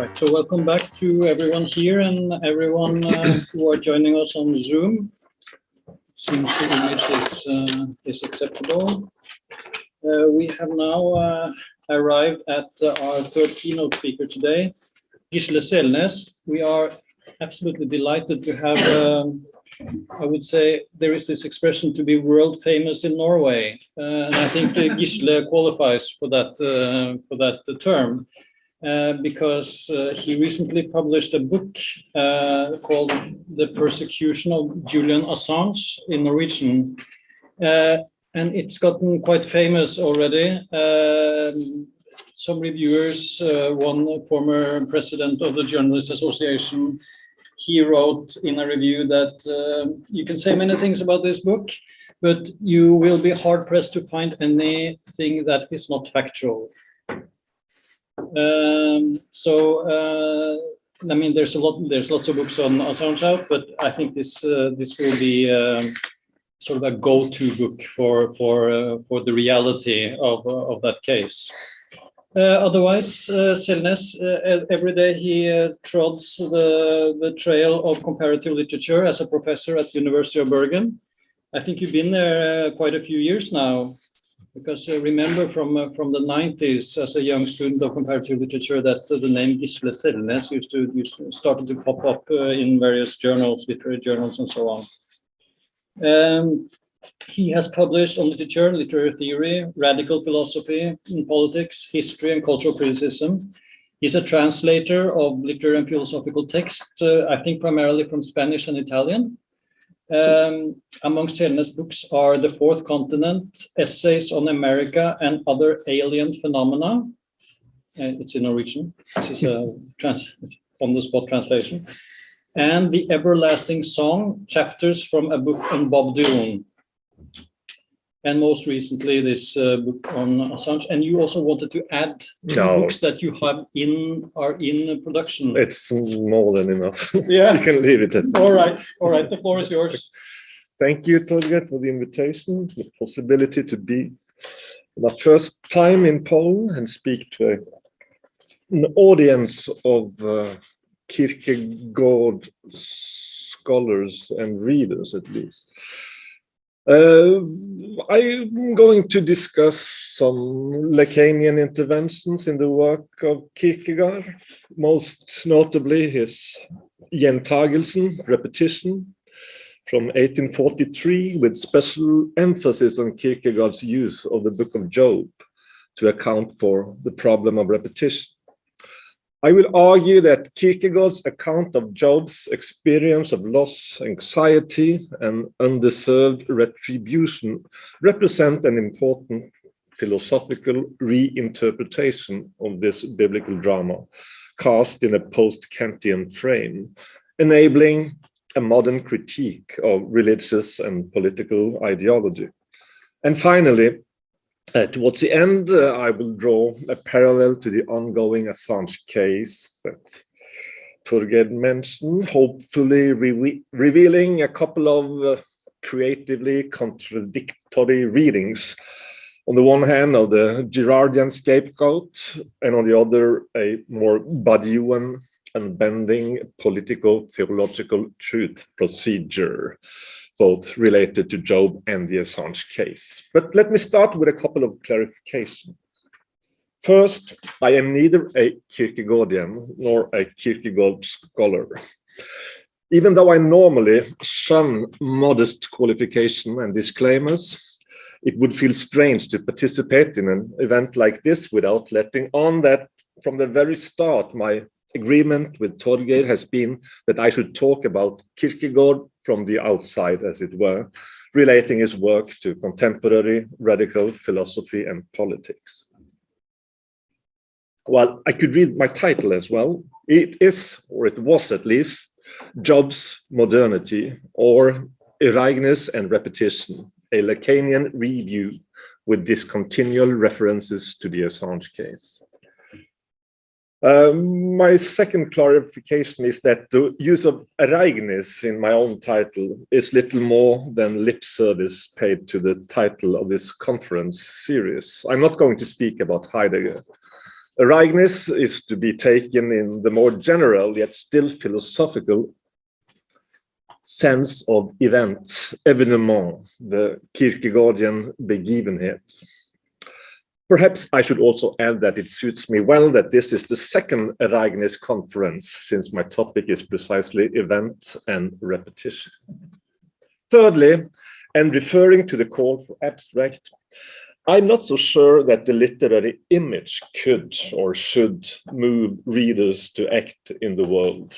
Right, so welcome back to everyone here and everyone who are joining us on Zoom. Seems the image is acceptable. We have now arrived at our third keynote speaker today, Gisle Selnes. We are absolutely delighted to have, I would say, there is this expression to be world famous in Norway, and I think Gisle qualifies for that term. Because he recently published a book called The Persecution of Julian Assange in Norwegian. And it's gotten quite famous already. Some reviewers, one former president of the Journalists Association, he wrote in a review that you can say many things about this book, but you will be hard-pressed to find anything that is not factual. I mean, there's lots of books on Assange out, but I think this will be sort of a go-to book for the reality of that case. Otherwise, Selnes, every day he trods the trail of comparative literature as a professor at the University of Bergen. I think you've been there quite a few years now. Because remember from the 90s, as a young student of comparative literature, that the name Gisle Selnes started to pop up in various journals, literary journals, and so on. He has published on literature, literary theory, radical philosophy in politics, history, and cultural criticism. He's a translator of literary and philosophical texts, I think primarily from Spanish and Italian. Among Selnes' books are The Fourth Continent, Essays on America and Other Alien Phenomena. It's in Norwegian. This is a on-the-spot translation. And The Everlasting Song, Chapters from a Book on Bob Dylan. And most recently, this book on Assange. And you also wanted to add two books that you have are in production. It's more than enough. Yeah, you can leave it at that. All right. The floor is yours. Thank you, Torgeir, for the invitation, the possibility to be my first time in Poland and speak to an audience of Kierkegaard scholars and readers, at least. I'm going to discuss some Lacanian interventions in the work of Kierkegaard, most notably his Gjentagelsen, repetition, from 1843, with special emphasis on Kierkegaard's use of the Book of Job to account for the problem of repetition. I will argue that Kierkegaard's account of Job's experience of loss, anxiety, and undeserved retribution represent an important philosophical reinterpretation of this biblical drama, cast in a post-Kantian frame, enabling a modern critique of religious and political ideology. And finally, towards the end, I will draw a parallel to the ongoing Assange case that Torgeir mentioned, hopefully revealing a couple of creatively contradictory readings. On the one hand, of the Girardian scapegoat, and on the other, a more Badiouan, unbending politico-theological truth procedure, both related to Job and the Assange case. But let me start with a couple of clarifications. First, I am neither a Kierkegaardian nor a Kierkegaard scholar. Even though I normally shun modest qualification and disclaimers, it would feel strange to participate in an event like this without letting on that from the very start, my agreement with Torgeir has been that I should talk about Kierkegaard from the outside, as it were, relating his work to contemporary radical philosophy and politics. Well, I could read my title as well. It is, or it was at least, Job's Modernity, or Ereignis and Repetition, a Lacanian review with discontinual references to the Assange case. My second clarification is that the use of Ereignis in my own title is little more than lip service paid to the title of this conference series. I'm not going to speak about Heidegger, Ereignis is to be taken in the more general yet still philosophical sense of event, événement, the Kierkegaardian begivenhet. Perhaps I should also add that it suits me well that this is the second Ereignis Conference, since my topic is precisely event and repetition. Thirdly, and referring to the call for abstract, I'm not so sure that the literary image could or should move readers to act in the world.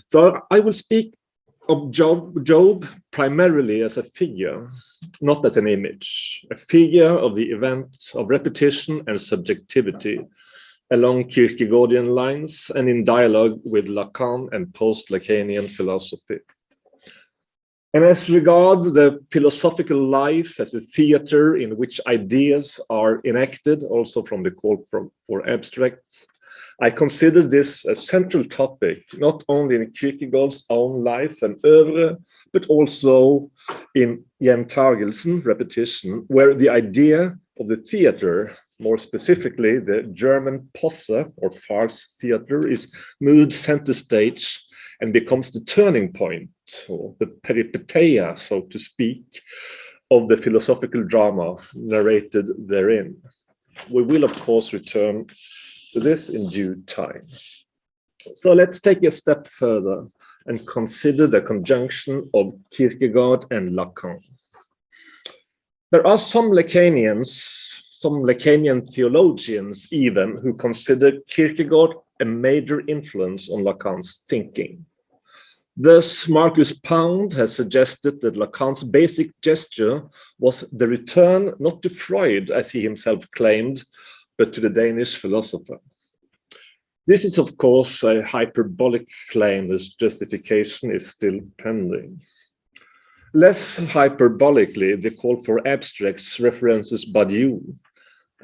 So I will speak of Job primarily as a figure, not as an image, a figure of the event of repetition and subjectivity along Kierkegaardian lines and in dialogue with Lacan and post-Lacanian philosophy. And as regards the philosophical life as a theater in which ideas are enacted, also from the call for abstracts, I consider this a central topic, not only in Kierkegaard's own life and oeuvre, but also in Gjentagelsen, repetition, where the idea of the theater, more specifically the German Posse or farce theater, is moved center stage and becomes the turning point, or the peripeteia, so to speak, of the philosophical drama narrated therein. We will, of course, return to this in due time. So let's take a step further and consider the conjunction of Kierkegaard and Lacan. There are some Lacanian theologians even, who consider Kierkegaard a major influence on Lacan's thinking. Thus, Marcus Pound has suggested that Lacan's basic gesture was the return not to Freud, as he himself claimed, but to the Danish philosopher. This is, of course, a hyperbolic claim, as justification is still pending. Less hyperbolically, the call for abstracts references Badiou,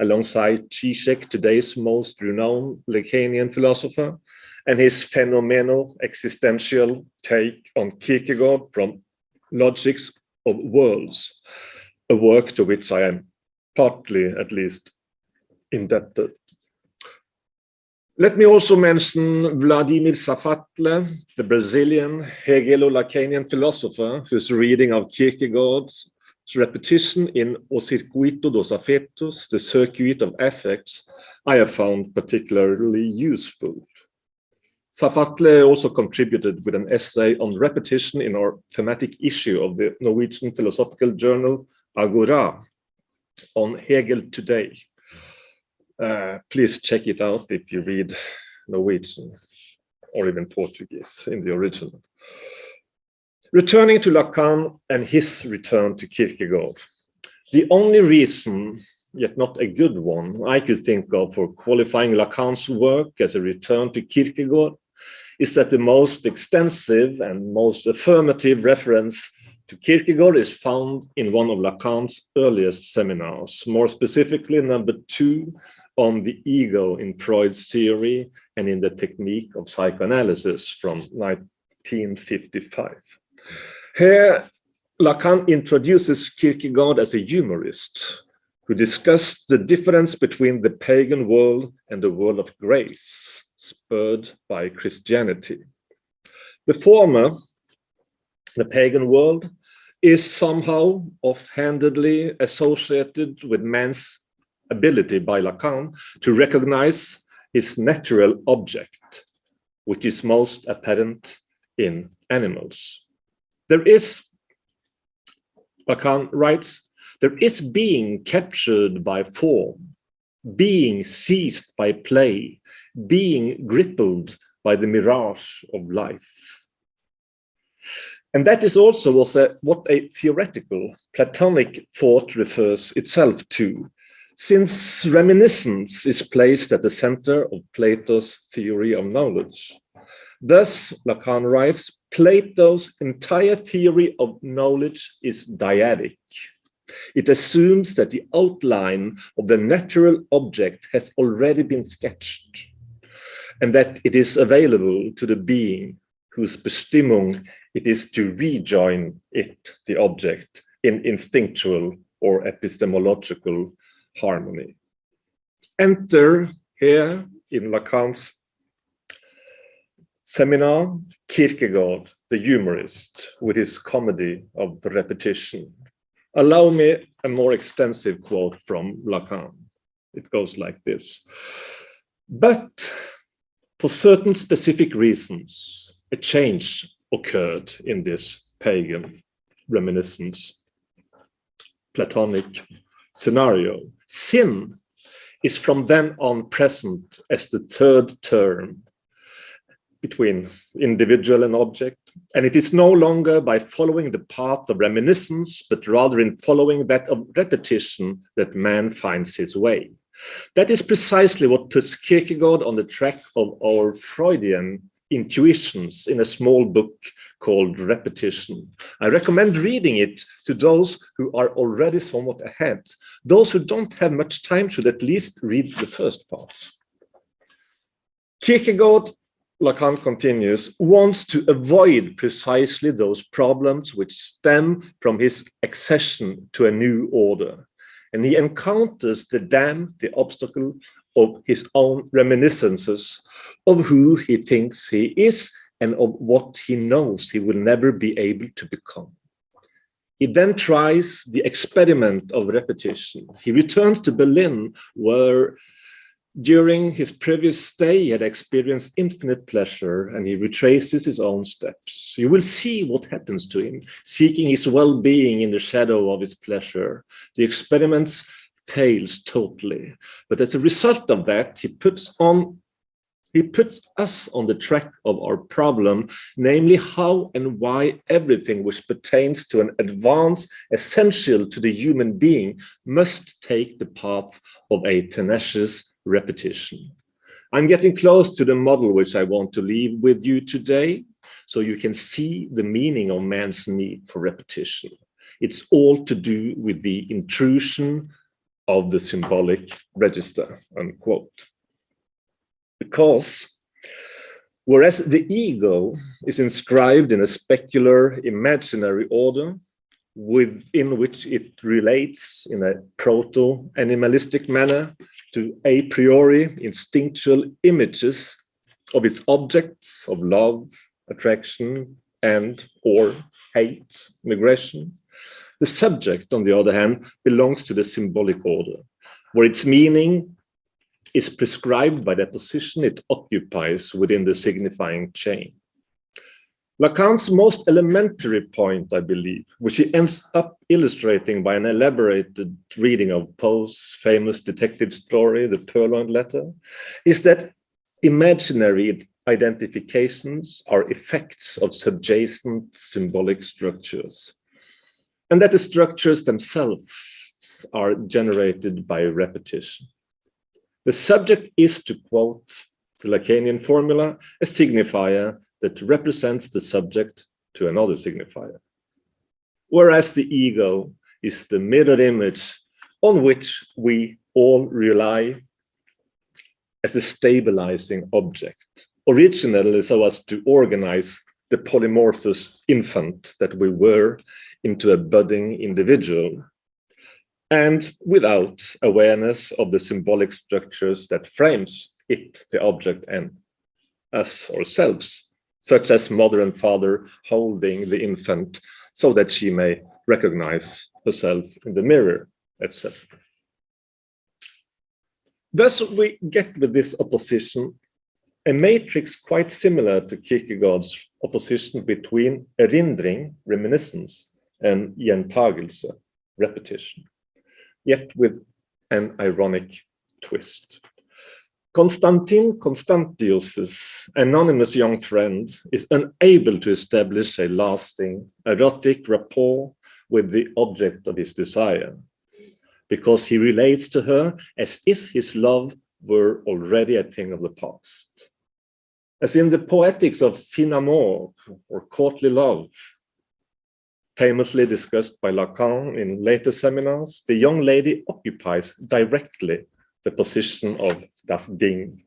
alongside Zizek, today's most renowned Lacanian philosopher, and his phenomenal-existential take on Kierkegaard from Logics of Worlds, a work to which I am partly, at least, indebted. Let me also mention Vladimir Safatle, the Brazilian Hegelo-Lacanian philosopher, whose reading of Kierkegaard's repetition in O Circuito dos Afetos, the circuit of affects, I have found particularly useful. Safatle also contributed with an essay on repetition in our thematic issue of the Norwegian philosophical journal Agora on Hegel Today. Please check it out if you read Norwegian or even Portuguese in the original. Returning to Lacan and his return to Kierkegaard, the only reason, yet not a good one, I could think of for qualifying Lacan's work as a return to Kierkegaard is that the most extensive and most affirmative reference to Kierkegaard is found in one of Lacan's earliest seminars, more specifically number 2 on the ego in Freud's theory and in the technique of psychoanalysis from 1955. Here, Lacan introduces Kierkegaard as a humorist who discussed the difference between the pagan world and the world of grace, spurred by Christianity. The former, the pagan world, is somehow offhandedly associated with man's ability by Lacan to recognize his natural object, which is most apparent in animals. There is, Lacan writes, there is being captured by form, being seized by play, being grappled by the mirage of life. And that is also what a theoretical Platonic thought refers itself to, since reminiscence is placed at the center of Plato's theory of knowledge. Thus, Lacan writes, Plato's entire theory of knowledge is dyadic. It assumes that the outline of the natural object has already been sketched, and that it is available to the being whose Bestimmung it is to rejoin it, the object, in instinctual or epistemological harmony. Enter here in Lacan's seminar, Kierkegaard, the humorist, with his comedy of repetition. Allow me a more extensive quote from Lacan. It goes like this. But for certain specific reasons, a change occurred in this pagan reminiscence, Platonic scenario. Sin is from then on present as the third term between individual and object, and it is no longer by following the path of reminiscence, but rather in following that of repetition that man finds his way. That is precisely what puts Kierkegaard on the track of our Freudian intuitions in a small book called Repetition. I recommend reading it to those who are already somewhat ahead. Those who don't have much time should at least read the first part. Kierkegaard, Lacan continues, wants to avoid precisely those problems which stem from his accession to a new order. And he encounters the dam, the obstacle of his own reminiscences of who he thinks he is and of what he knows he will never be able to become. He then tries the experiment of repetition. He returns to Berlin, where during his previous stay, he had experienced infinite pleasure, and he retraces his own steps. You will see what happens to him, seeking his well-being in the shadow of his pleasure. The experiment fails totally, but as a result of that, he puts us on the track of our problem, namely how and why everything which pertains to an advance essential to the human being must take the path of a tenacious repetition. I'm getting close to the model which I want to leave with you today, so you can see the meaning of man's need for repetition. It's all to do with the intrusion of the symbolic register, unquote. Because whereas the ego is inscribed in a specular imaginary order, within which it relates in a proto-animalistic manner to a priori instinctual images of its objects of love, attraction, and or hate, aggression. The subject, on the other hand, belongs to the symbolic order, where its meaning is prescribed by the position it occupies within the signifying chain. Lacan's most elementary point, I believe, which he ends up illustrating by an elaborated reading of Poe's famous detective story, The Purloined Letter, is that imaginary identifications are effects of subjacent symbolic structures, and that the structures themselves are generated by repetition. The subject is, to quote the Lacanian formula, a signifier that represents the subject to another signifier, whereas the ego is the mirror image on which we all rely as a stabilizing object, originally so as to organize the polymorphous infant that we were into a budding individual, and without awareness of the symbolic structures that frames it, the object, and us ourselves, such as mother and father holding the infant so that she may recognize herself in the mirror, etc. Thus, we get with this opposition a matrix quite similar to Kierkegaard's opposition between Erindring, reminiscence, and Gjentagelsen, repetition, yet with an ironic twist. Konstantin Constantius's anonymous young friend is unable to establish a lasting erotic rapport with the object of his desire, because he relates to her as if his love were already a thing of the past. As in the Poetics of fin amour, or courtly love, famously discussed by Lacan in later seminars, the young lady occupies directly the position of das Ding,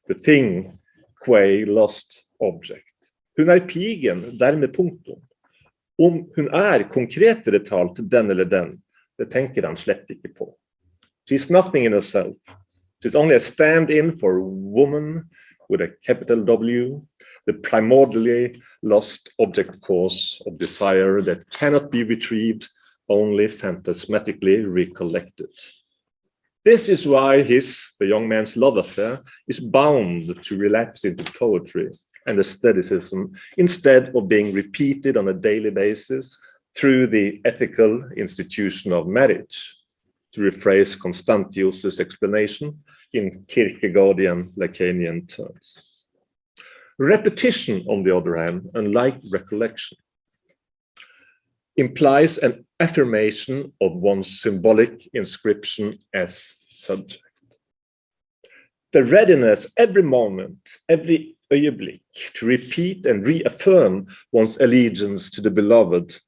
the thing, qua lost object. Hun pigen, dermed punktum. Om hun konkretere talt den eller den, det tenker han slett ikke på. She's nothing in herself, It's only a stand-in for woman with a capital W, the primordially lost object cause of desire that cannot be retrieved, only phantasmatically recollected. This is why the young man's love affair, is bound to relapse into poetry and aestheticism instead of being repeated on a daily basis through the ethical institution of marriage, to rephrase Constantius's explanation in Kierkegaardian Lacanian terms. Repetition, on the other hand, unlike recollection, implies an affirmation of one's symbolic inscription as subject. The readiness every moment, every ögonblick, to repeat and reaffirm one's allegiance to the beloved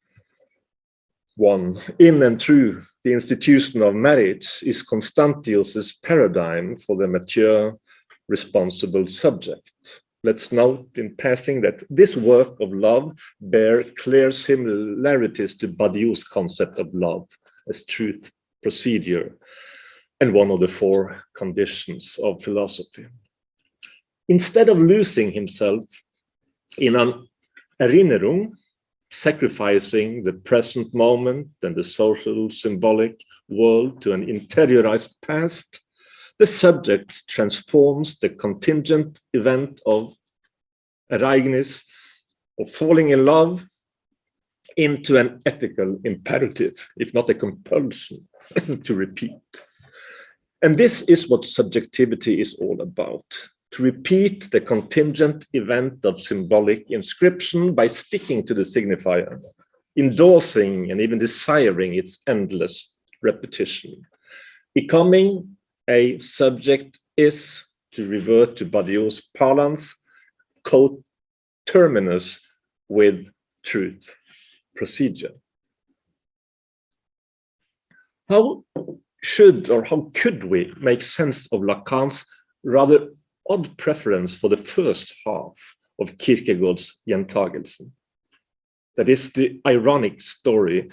one in and through the institution of marriage is Constantius's paradigm for the mature, responsible subject. Let's note in passing that this work of love bears clear similarities to Badiou's concept of love as truth procedure and one of the four conditions of philosophy. Instead of losing himself in an Erinnerung, sacrificing the present moment and the social symbolic world to an interiorized past, the subject transforms the contingent event of Ereignis, of falling in love, into an ethical imperative, if not a compulsion, to repeat. And this is what subjectivity is all about. To repeat the contingent event of symbolic inscription by sticking to the signifier, endorsing and even desiring its endless repetition. Becoming a subject is, to revert to Badiou's parlance, coterminous with truth procedure. How should or how could we make sense of Lacan's rather odd preference for the first half of Kierkegaard's Gjentagelsen? That is the ironic story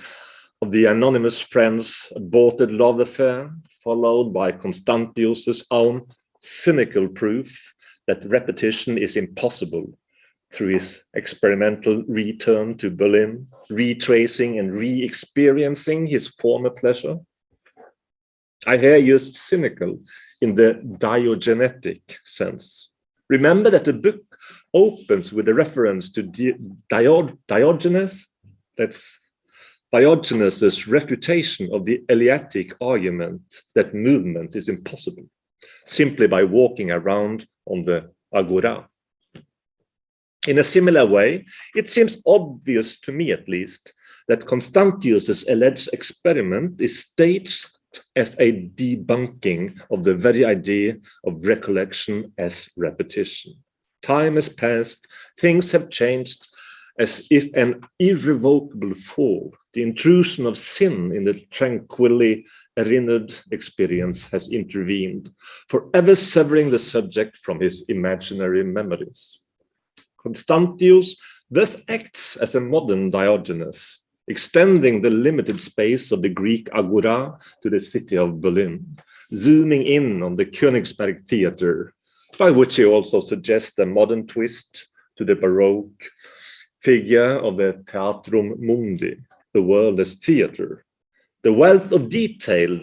of the anonymous friend's aborted love affair, followed by Constantius's own cynical proof that repetition is impossible through his experimental return to Berlin, retracing and re-experiencing his former pleasure. I here used cynical in the diogenetic sense. Remember that the book opens with a reference to Diogenes. That's Diogenes' refutation of the Eleatic argument that movement is impossible, simply by walking around on the agora. In a similar way, it seems obvious to me at least that Constantius's alleged experiment is staged as a debunking of the very idea of recollection as repetition. Time has passed, things have changed, as if an irrevocable fall, the intrusion of sin in the tranquilly erinnered experience has intervened, forever severing the subject from his imaginary memories. Constantius thus acts as a modern Diogenes, extending the limited space of the Greek agora to the city of Berlin, zooming in on the Königsberg theater, by which he also suggests a modern twist to the Baroque figure of the Theatrum Mundi, the world as theater. The wealth of detail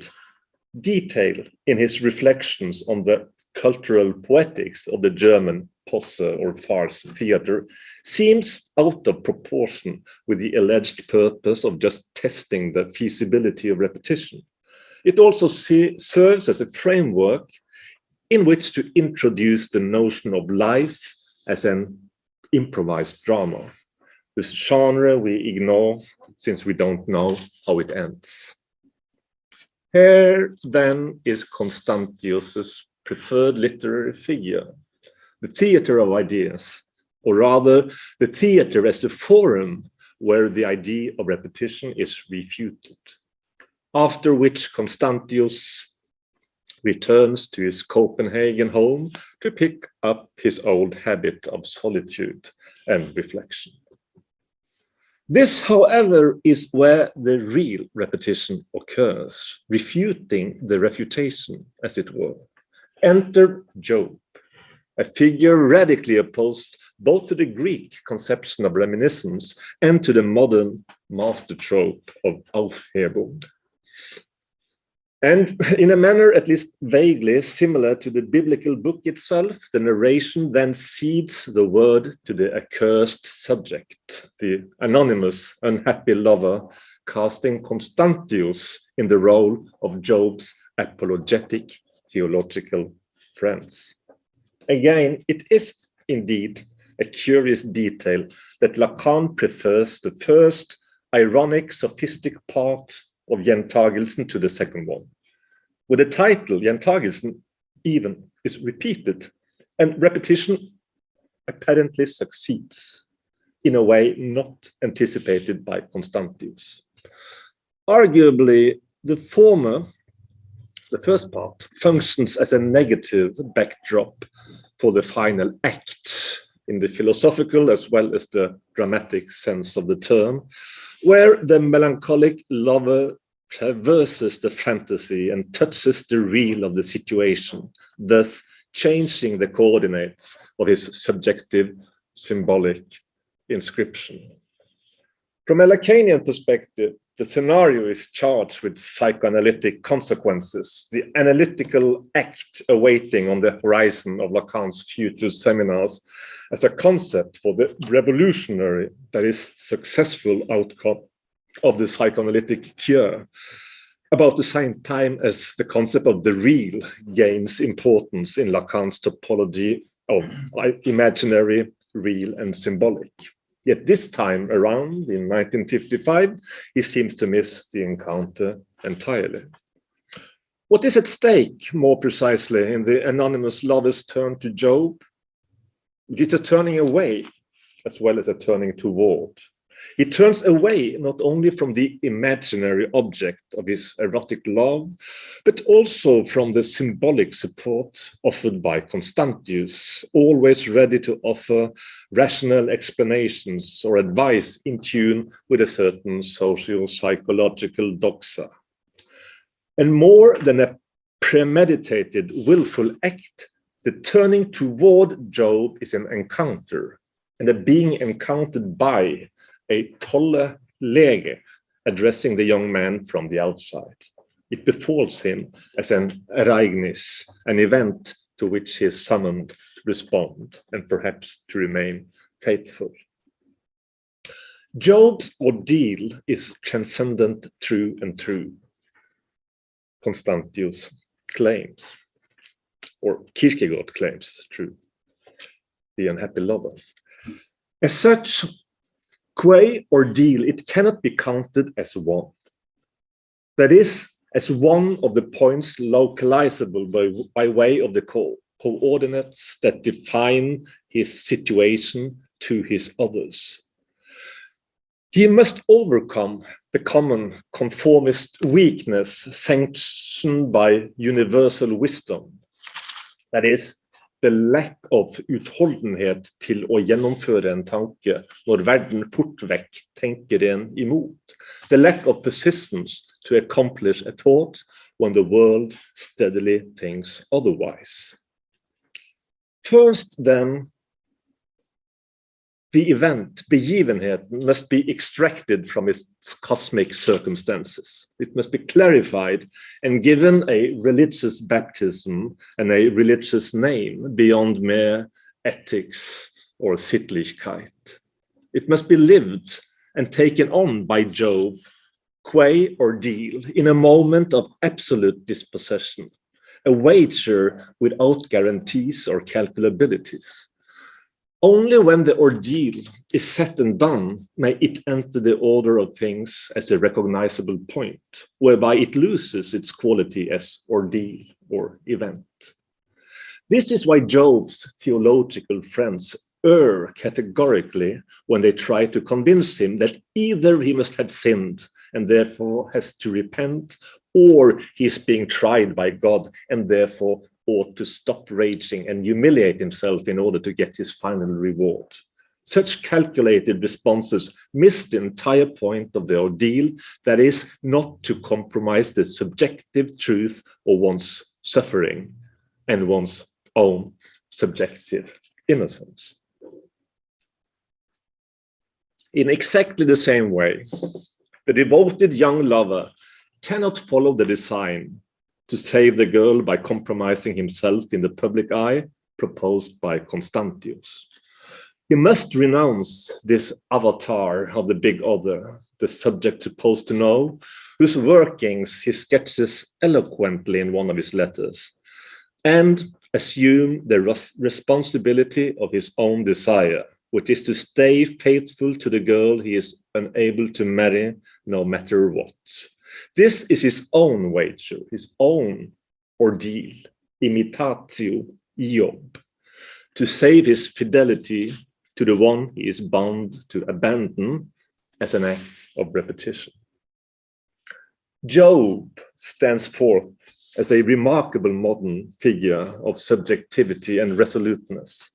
in his reflections on the cultural poetics of the German Posse or farce theater seems out of proportion with the alleged purpose of just testing the feasibility of repetition. It also serves as a framework in which to introduce the notion of life as an improvised drama. This genre we ignore since we don't know how it ends. Here then is Constantius's preferred literary figure, the theater of ideas, or rather the theater as the forum where the idea of repetition is refuted. After which Constantius returns to his Copenhagen home to pick up his old habit of solitude and reflection. This, however, is where the real repetition occurs, refuting the refutation, as it were, Enter Job, a figure radically opposed both to the Greek conception of reminiscence and to the modern master trope of Aufhebung. And in a manner at least vaguely similar to the biblical book itself, the narration then cedes the word to the accursed subject, the anonymous, unhappy lover, casting Constantius in the role of Job's apologetic theological friends. Again, it is indeed a curious detail that Lacan prefers the first ironic, sophistic part of Gjentagelsen to the second one. With the title, Gjentagelsen even is repeated, and repetition apparently succeeds in a way not anticipated by Constantius. Arguably, the former, the first part, functions as a negative backdrop for the final act in the philosophical as well as the dramatic sense of the term, where the melancholic lover traverses the fantasy and touches the real of the situation, thus changing the coordinates of his subjective symbolic inscription. From a Lacanian perspective, the scenario is charged with psychoanalytic consequences, the analytical act awaiting on the horizon of Lacan's future seminars as a concept for the revolutionary, that is, successful outcome of the psychoanalytic cure, about the same time as the concept of the real gains importance in Lacan's topology of imaginary, real, and symbolic. Yet this time around, in 1955, he seems to miss the encounter entirely. What is at stake, more precisely, in the anonymous lover's turn to Job? It is a turning away as well as a turning toward. He turns away not only from the imaginary object of his erotic love, but also from the symbolic support offered by Constantius, always ready to offer rational explanations or advice in tune with a certain socio-psychological doxa. And more than a premeditated, willful act, the turning toward Job is an encounter, and a being encountered by a tolle lege, addressing the young man from the outside. It befalls him as an ereignis, an event to which he is summoned to respond and perhaps to remain faithful. Job's ordeal is transcendent through and through, Constantius claims, or Kierkegaard claims, through the unhappy lover. As such, qua ordeal, it cannot be counted as one. That is, as one of the points localizable by way of the coordinates that define his situation to his others. He must overcome the common conformist weakness sanctioned by universal wisdom. That is, the lack of utholdenhet til å gjennomføre en tanke når verden fort vekk tenker en imot. The lack of persistence to accomplish a thought when the world steadily thinks otherwise. First, then, the event, begivenheten, must be extracted from its cosmic circumstances. It must be clarified and given a religious baptism and a religious name beyond mere ethics or Sittlichkeit. It must be lived and taken on by Job, qua ordeal, in a moment of absolute dispossession, a wager without guarantees or calculabilities. Only when the ordeal is set and done may it enter the order of things as a recognizable point, whereby it loses its quality as ordeal or event. This is why Job's theological friends err categorically when they try to convince him that either he must have sinned and therefore has to repent, or he is being tried by God and therefore ought to stop raging and humiliate himself in order to get his final reward. Such calculated responses miss the entire point of the ordeal, that is, not to compromise the subjective truth of one's suffering, and one's own subjective innocence. In exactly the same way, the devoted young lover cannot follow the design to save the girl by compromising himself in the public eye proposed by Constantius. He must renounce this avatar of the big other, the subject supposed to know, whose workings he sketches eloquently in one of his letters, and assume the responsibility of his own desire, which is to stay faithful to the girl he is unable to marry no matter what. This is his own wager, his own ordeal, imitatio Job, to save his fidelity to the one he is bound to abandon as an act of repetition. Job stands forth as a remarkable modern figure of subjectivity and resoluteness,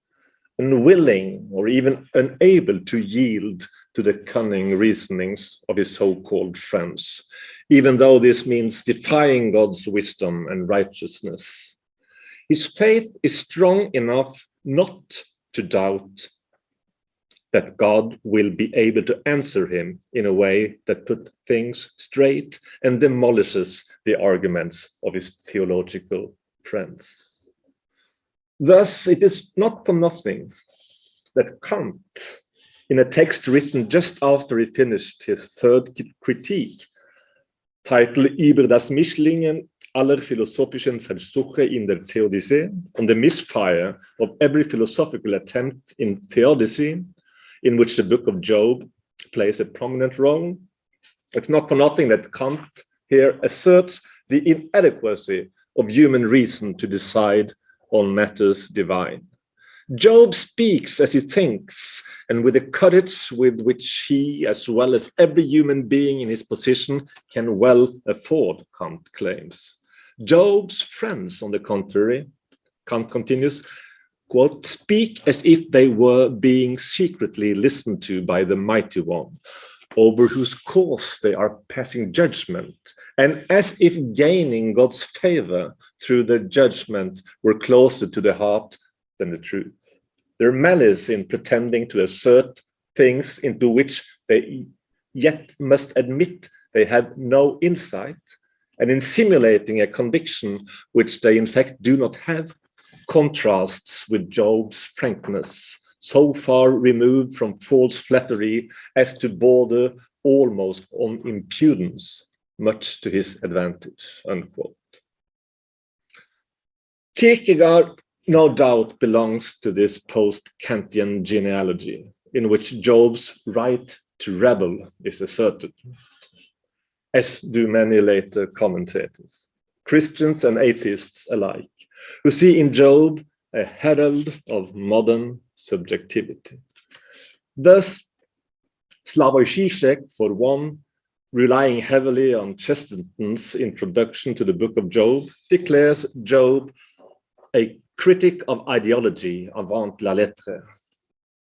unwilling or even unable to yield to the cunning reasonings of his so-called friends, even though this means defying God's wisdom and righteousness. His faith is strong enough not to doubt that God will be able to answer him in a way that puts things straight and demolishes the arguments of his theological friends. Thus, it is not for nothing that Kant, in a text written just after he finished his third critique, titled Über das Misslingen aller philosophischen Versuche in der Theodicee, on the misfire of every philosophical attempt in theodicy, in which the book of Job plays a prominent role. It's not for nothing that Kant here asserts the inadequacy of human reason to decide on matters divine. Job speaks as he thinks, and with the courage with which he, as well as every human being in his position, can well afford, Kant claims. Job's friends, on the contrary, Kant continues, quote, speak as if they were being secretly listened to by the mighty one, over whose cause they are passing judgment, and as if gaining God's favor through their judgment were closer to the heart than the truth. Their malice in pretending to assert things into which they yet must admit they have no insight, and in simulating a conviction which they in fact do not have, contrasts with Job's frankness, so far removed from false flattery as to border almost on impudence, much to his advantage, unquote. Kierkegaard no doubt belongs to this post-Kantian genealogy, in which Job's right to rebel is asserted, as do many later commentators, Christians and atheists alike, who see in Job a herald of modern subjectivity. Thus, Slavoj Žižek, for one, relying heavily on Chesterton's introduction to the book of Job, declares Job a critic of ideology avant la lettre.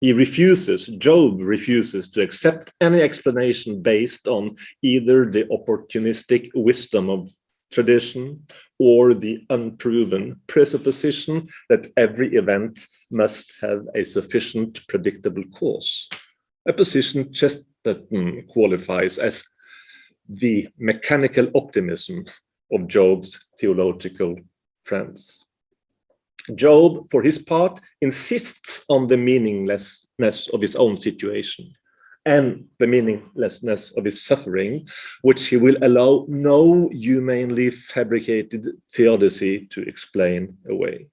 Job refuses to accept any explanation based on either the opportunistic wisdom of tradition or the unproven presupposition that every event must have a sufficient predictable cause, a position Chesterton qualifies as the mechanical optimism of Job's theological friends. Job, for his part, insists on the meaninglessness of his own situation and the meaninglessness of his suffering, which he will allow no humanly fabricated theodicy to explain away.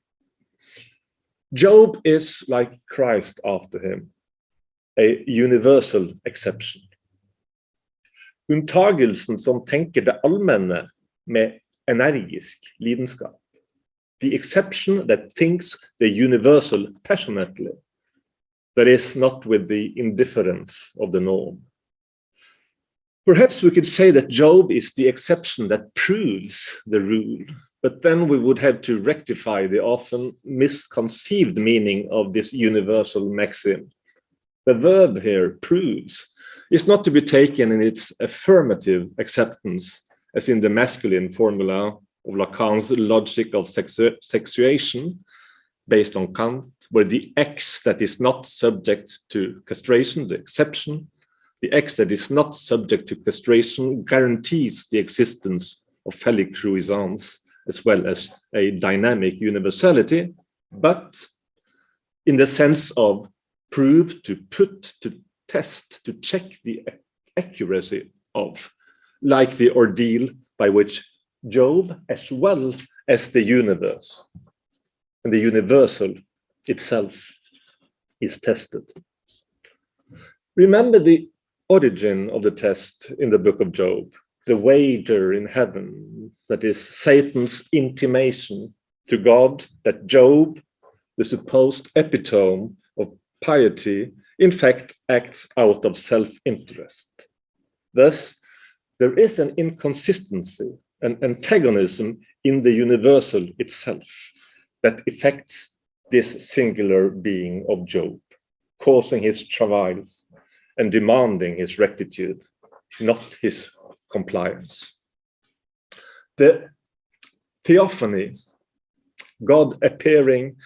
Job is, like Christ after him, a universal exception. Gjentagelsen som tenker det allmenne med energisk lidenskap. The exception that thinks the universal passionately, that is, not with the indifference of the norm. Perhaps we could say that Job is the exception that proves the rule, but then we would have to rectify the often misconceived meaning of this universal maxim. The verb here, proves, is not to be taken in its affirmative acceptance, as in the masculine formula, of Lacan's logic of sexuation, based on Kant, where the X that is not subject to castration, the exception, the X that is not subject to castration guarantees the existence of phallic jouissance as well as a dynamic universality, but in the sense of prove, to put, to test, to check the accuracy of, like the ordeal by which Job, as well as the universe and the universal itself, is tested. Remember the origin of the test in the book of Job, the wager in heaven, that is Satan's intimation to God that Job, the supposed epitome of piety, in fact acts out of self-interest. Thus, there is an inconsistency, an antagonism in the universal itself that affects this singular being of Job, causing his travails and demanding his rectitude, not his compliance. The theophany, God appearing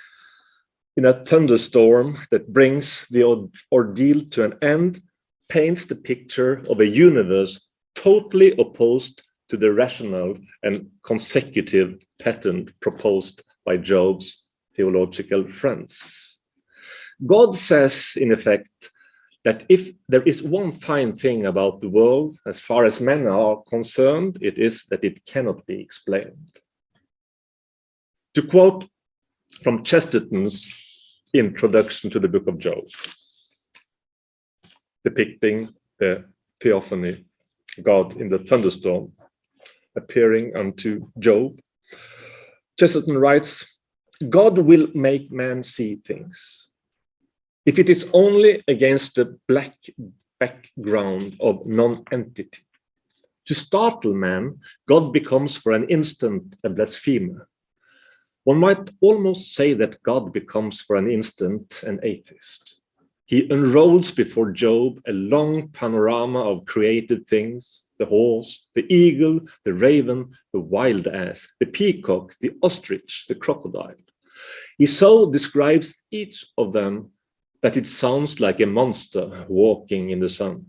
in a thunderstorm that brings the ordeal to an end, paints the picture of a universe totally opposed to the rational and consecutive pattern proposed by Job's theological friends. God says, in effect, that if there is one fine thing about the world, as far as men are concerned, it is that it cannot be explained. To quote from Chesterton's introduction to the book of Job, depicting the theophany, God in the thunderstorm appearing unto Job, Chesterton writes, God will make man see things. If it is only against the black background of non-entity. To startle man, God becomes for an instant a blasphemer. One might almost say that God becomes for an instant an atheist. He unrolls before Job a long panorama of created things, the horse, the eagle, the raven, the wild ass, the peacock, the ostrich, the crocodile. He so describes each of them that it sounds like a monster walking in the sun.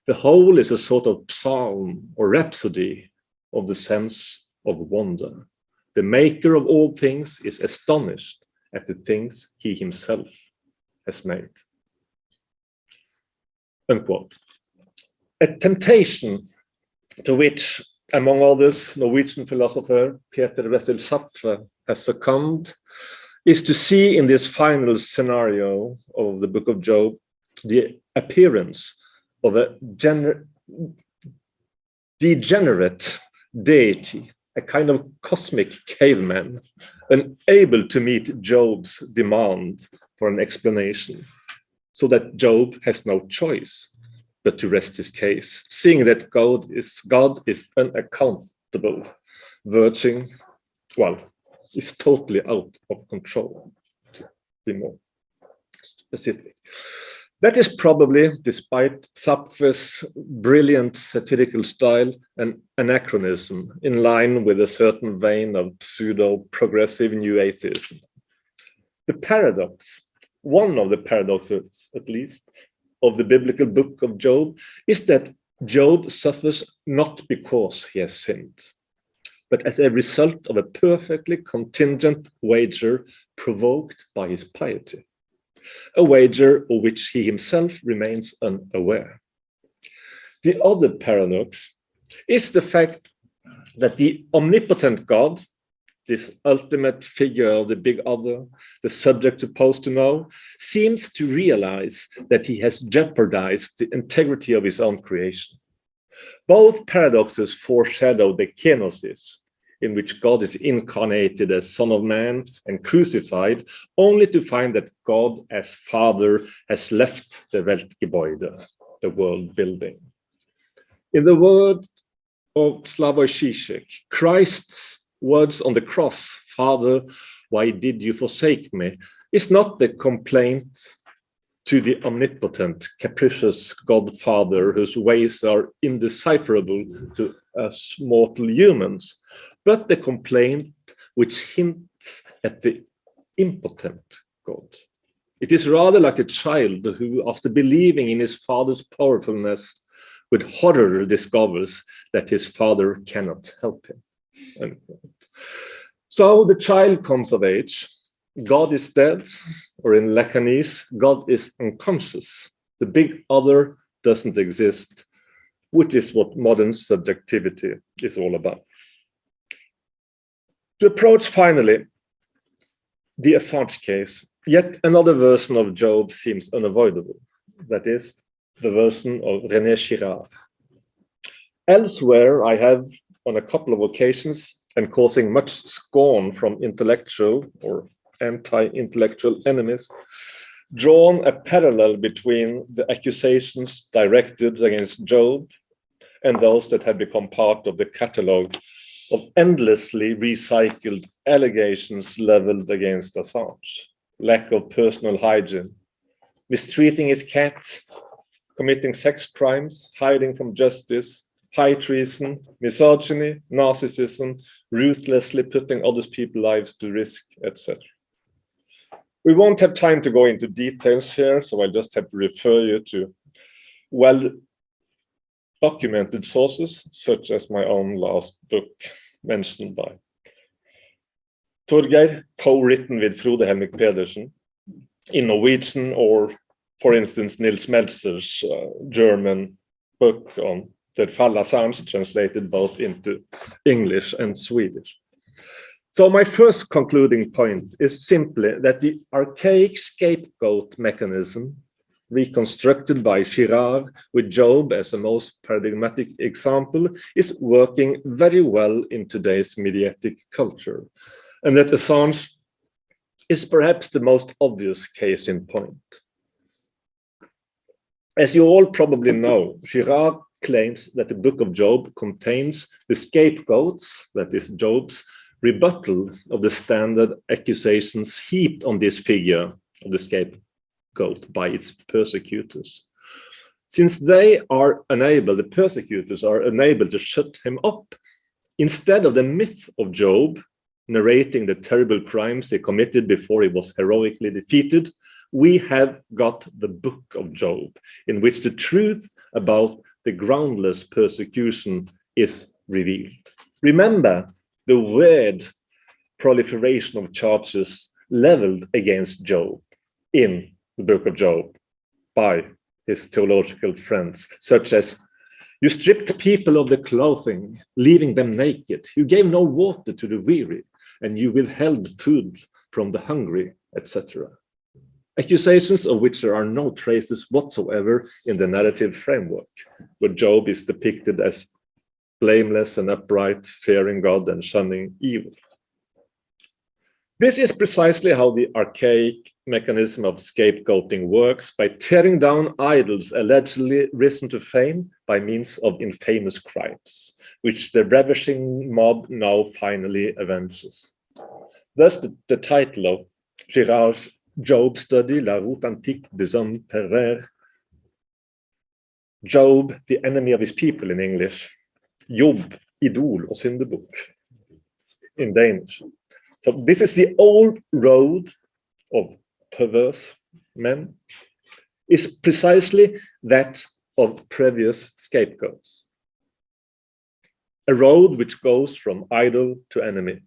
The whole is a sort of psalm or rhapsody of the sense of wonder. The maker of all things is astonished at the things he himself has made. Unquote. A temptation to which, among others, Norwegian philosopher Peter Wessel Zapffe has succumbed is to see in this final scenario of the book of Job the appearance of a degenerate deity, a kind of cosmic caveman, unable to meet Job's demand for an explanation, so that Job has no choice but to rest his case, seeing that God is unaccountable, verging, well, is totally out of control, to be more specific. That is probably, despite Zapfe's brilliant satirical style, an anachronism in line with a certain vein of pseudo-progressive new atheism. The paradox, one of the paradoxes at least, of the biblical book of Job is that Job suffers not because he has sinned, but as a result of a perfectly contingent wager provoked by his piety, a wager of which he himself remains unaware. The other paradox is the fact that the omnipotent God, this ultimate figure of the big other, the subject supposed to know, seems to realize that he has jeopardized the integrity of his own creation. Both paradoxes foreshadow the kenosis, in which God is incarnated as Son of Man and crucified, only to find that God as Father has left the Weltgebäude, the world building. In the word of Slavoj Žižek, Christ's words on the cross, Father, why did you forsake me, is not the complaint to the omnipotent, capricious God Father, whose ways are indecipherable to as mortal humans, but the complaint which hints at the impotent God. It is rather like a child who, after believing in his father's powerfulness, with horror discovers that his father cannot help him. Unquote. So the child comes of age, God is dead, or in Lacanese, God is unconscious. The big other doesn't exist, which is what modern subjectivity is all about. To approach finally the Assange case, yet another version of Job seems unavoidable. That is, the version of René Girard. Elsewhere, I have, on a couple of occasions, and causing much scorn from intellectual or anti-intellectual enemies, drawn a parallel between the accusations directed against Job and those that have become part of the catalogue of endlessly recycled allegations leveled against Assange. Lack of personal hygiene, mistreating his cat, committing sex crimes, hiding from justice, high treason, misogyny, narcissism, ruthlessly putting other people's lives to risk, etc. We won't have time to go into details here, so I just have to refer you to well-documented sources, such as my own last book, mentioned by Torgeir, co-written with Frode Helmik Pedersen, in Norwegian, or, for instance, Nils Meltzer's German book on Der Fall Assange, translated both into English and Swedish. So my first concluding point is simply that the archaic scapegoat mechanism, reconstructed by Girard with Job as the most paradigmatic example, is working very well in today's mediatic culture, and that Assange is perhaps the most obvious case in point. As you all probably know, Girard claims that the Book of Job contains the scapegoats, that is Job's rebuttal of the standard accusations heaped on this figure of the scapegoat by its persecutors. Since they are unable, the persecutors are unable to shut him up, instead of the myth of Job, narrating the terrible crimes he committed before he was heroically defeated, we have got the Book of Job, in which the truth about the groundless persecution is revealed. Remember the weird proliferation of charges leveled against Job in the Book of Job by his theological friends, such as: you stripped people of their clothing, leaving them naked. You gave no water to the weary, and you withheld food from the hungry, etc. Accusations of which there are no traces whatsoever in the narrative framework, where Job is depicted as blameless and upright, fearing God and shunning evil. This is precisely how the archaic mechanism of scapegoating works, by tearing down idols allegedly risen to fame by means of infamous crimes, which the ravishing mob now finally avenges. Thus, the title of Girard's Job study, La route antique des hommes pervers, Job, the enemy of his people in English, Job, idol og syndebukk in Danish. So this is the old road of perverse men, is precisely that of previous scapegoats. A road which goes from idol to enemy,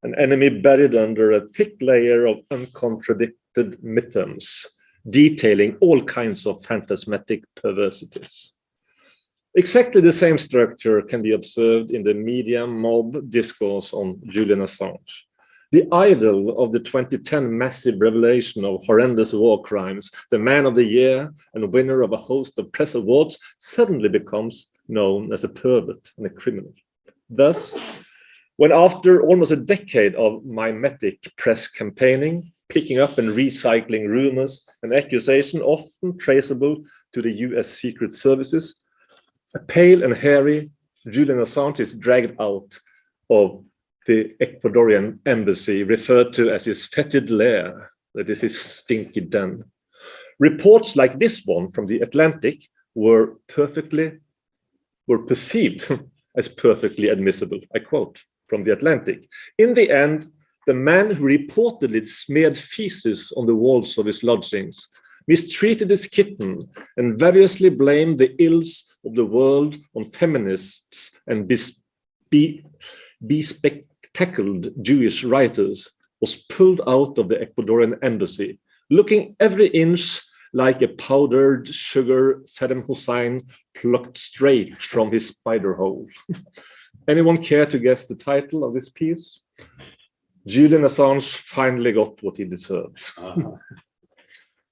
an enemy buried under a thick layer of uncontradicted mythos, detailing all kinds of phantasmatic perversities. Exactly the same structure can be observed in the media mob discourse on Julian Assange. The idol of the 2010 massive revelation of horrendous war crimes, the man of the year and winner of a host of press awards, suddenly becomes known as a pervert and a criminal. Thus, when after almost a decade of mimetic press campaigning, picking up and recycling rumors and accusations often traceable to the US Secret Services, a pale and hairy Julian Assange is dragged out of the Ecuadorian embassy, referred to as his fetid lair, that is his stinky den. Reports like this one from the Atlantic were perceived as perfectly admissible. I quote from The Atlantic. In the end, the man who reportedly smeared feces on the walls of his lodgings, mistreated his kitten, and variously blamed the ills of the world on feminists and bespectacled Jewish writers, was pulled out of the Ecuadorian embassy, looking every inch like a powdered sugar Saddam Hussein plucked straight from his spider hole. Anyone care to guess the title of this piece? Julian Assange finally got what he deserved.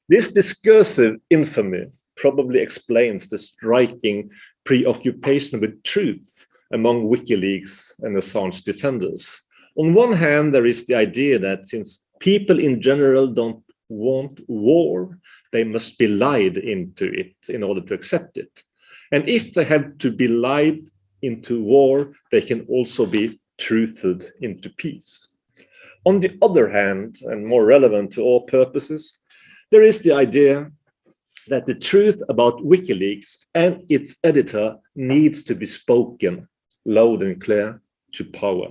This discursive infamy probably explains the striking preoccupation with truth among WikiLeaks and Assange defenders. On one hand, there is the idea that since people in general don't want war, they must be lied into it in order to accept it. And if they have to be lied into war, they can also be truthed into peace. On the other hand, and more relevant to all purposes, there is the idea that the truth about WikiLeaks and its editor needs to be spoken loud and clear to power.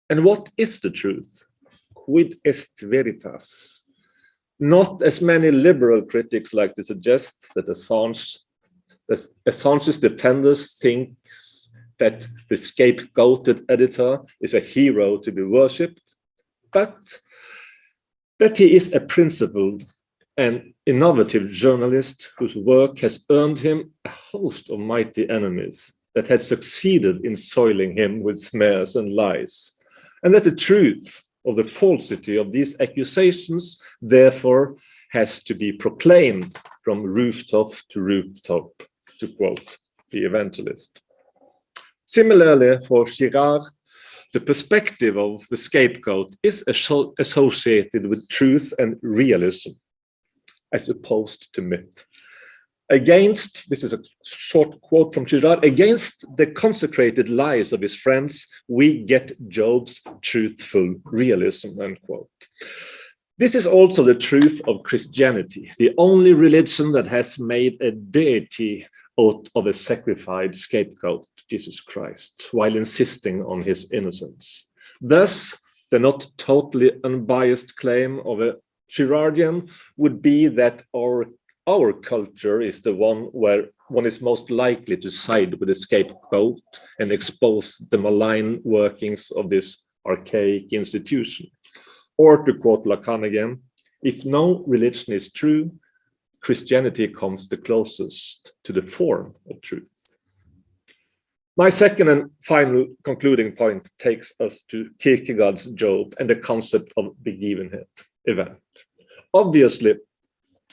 And what is the truth? Quid est veritas? Not as many liberal critics like to suggest that Assange's defenders think that the scapegoated editor is a hero to be worshipped, but that he is a principled and innovative journalist whose work has earned him a host of mighty enemies that had succeeded in soiling him with smears and lies, and that the truth of the falsity of these accusations therefore has to be proclaimed from rooftop to rooftop, to quote the evangelist. Similarly, for Girard, the perspective of the scapegoat is associated with truth and realism, as opposed to myth. Against, this is a short quote from Girard, against the consecrated lies of his friends, we get Job's truthful realism, end quote. This is also the truth of Christianity, the only religion that has made a deity out of a sacrificed scapegoat, Jesus Christ, while insisting on his innocence. Thus, the not totally unbiased claim of a Girardian would be that our culture is the one where one is most likely to side with the scapegoat and expose the malign workings of this archaic institution. Or to quote Lacanian, if no religion is true, Christianity comes the closest to the form of truth. My second and final concluding point takes us to Kierkegaard's Job and the concept of begivenhet, event. Obviously,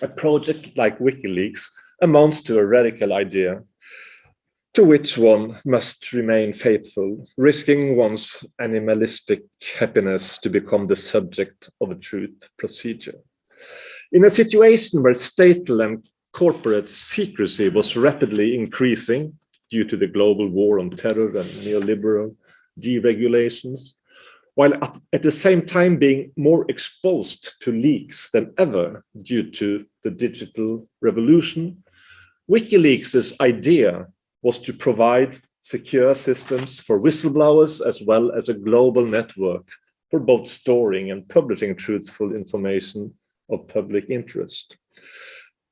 a project like WikiLeaks amounts to a radical idea to which one must remain faithful, risking one's animalistic happiness to become the subject of a truth procedure. In a situation where statal and corporate secrecy was rapidly increasing due to the global war on terror and neoliberal deregulations, while at the same time being more exposed to leaks than ever due to the digital revolution, WikiLeaks' idea was to provide secure systems for whistleblowers as well as a global network for both storing and publishing truthful information of public interest.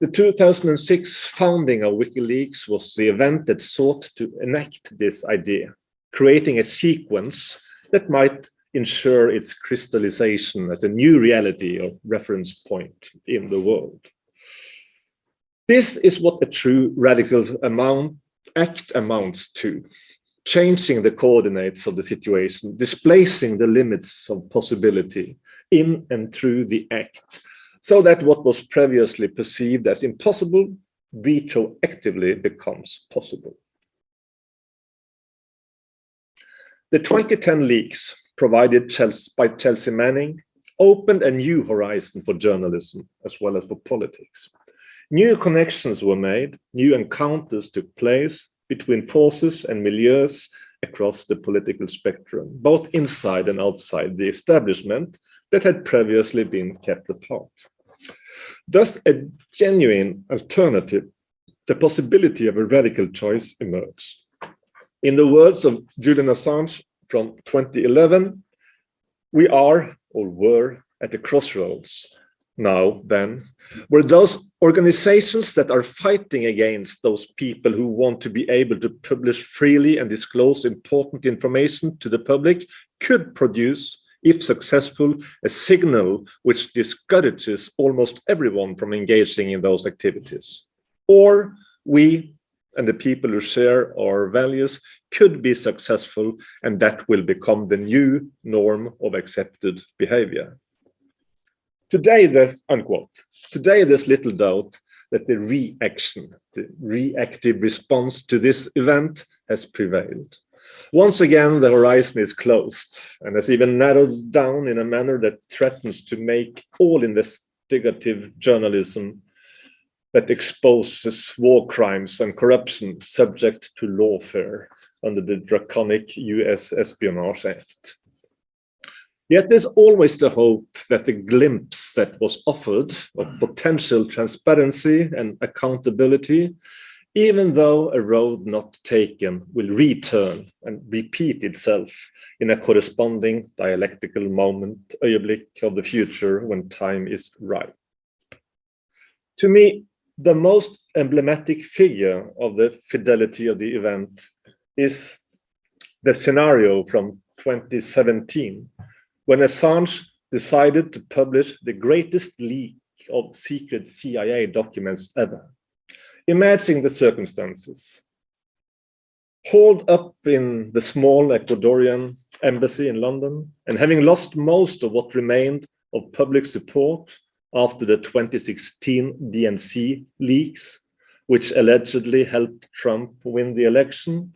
The 2006 founding of WikiLeaks was the event that sought to enact this idea, creating a sequence that might ensure its crystallization as a new reality or reference point in the world. This is what a true radical act amounts to, changing the coordinates of the situation, displacing the limits of possibility in and through the act, so that what was previously perceived as impossible retroactively becomes possible. The 2010 leaks provided by Chelsea Manning opened a new horizon for journalism as well as for politics. New connections were made, new encounters took place between forces and milieus across the political spectrum, both inside and outside the establishment that had previously been kept apart. Thus, a genuine alternative, the possibility of a radical choice emerged. In the words of Julian Assange from 2011, we are or were at the crossroads now then, where those organizations that are fighting against those people who want to be able to publish freely and disclose important information to the public could produce, if successful, a signal which discourages almost everyone from engaging in those activities. Or we and the people who share our values could be successful, and that will become the new norm of accepted behavior. Today, there's little doubt that the reaction, the reactive response to this event has prevailed. Once again, the horizon is closed and has even narrowed down in a manner that threatens to make all investigative journalism that exposes war crimes and corruption subject to lawfare under the draconic US Espionage Act. Yet there's always the hope that the glimpse that was offered of potential transparency and accountability, even though a road not taken, will return and repeat itself in a corresponding dialectical moment, ögonblick of the future when time is ripe. To me, the most emblematic figure of the fidelity of the event is the scenario from 2017, when Assange decided to publish the greatest leak of secret CIA documents ever. Imagine the circumstances. Holed up in the small Ecuadorian embassy in London, and having lost most of what remained of public support after the 2016 DNC leaks, which allegedly helped Trump win the election,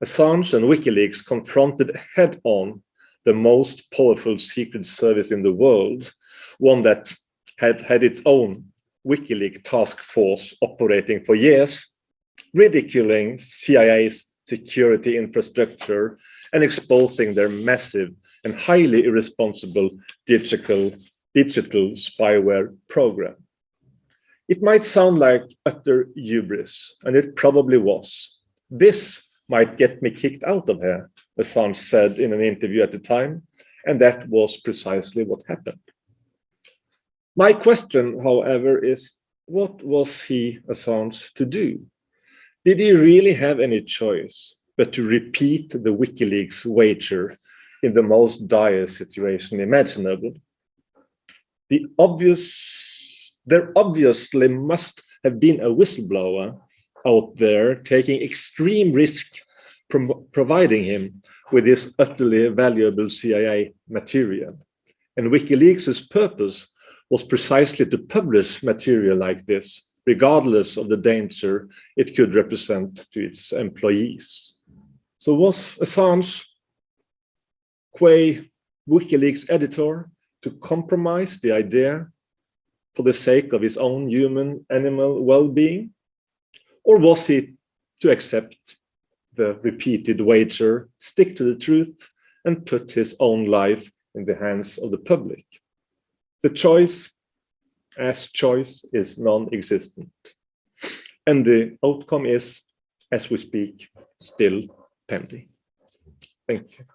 Assange and WikiLeaks confronted head-on the most powerful secret service in the world, one that had its own WikiLeaks task force operating for years, ridiculing CIA's security infrastructure and exposing their massive and highly irresponsible digital spyware program. It might sound like utter hubris, and it probably was. This might get me kicked out of here, Assange said in an interview at the time, and that was precisely what happened. My question, however, is what was he, Assange, to do? Did he really have any choice but to repeat the WikiLeaks wager in the most dire situation imaginable? There obviously must have been a whistleblower out there taking extreme risk providing him with this utterly valuable CIA material. And WikiLeaks' purpose was precisely to publish material like this, regardless of the danger it could represent to its employees. So was Assange, qua WikiLeaks editor, to compromise the idea for the sake of his own human-animal well-being? Or was he to accept the repeated wager, stick to the truth, and put his own life in the hands of the public? The choice is non-existent. And the outcome is, as we speak, still pending. Thank you.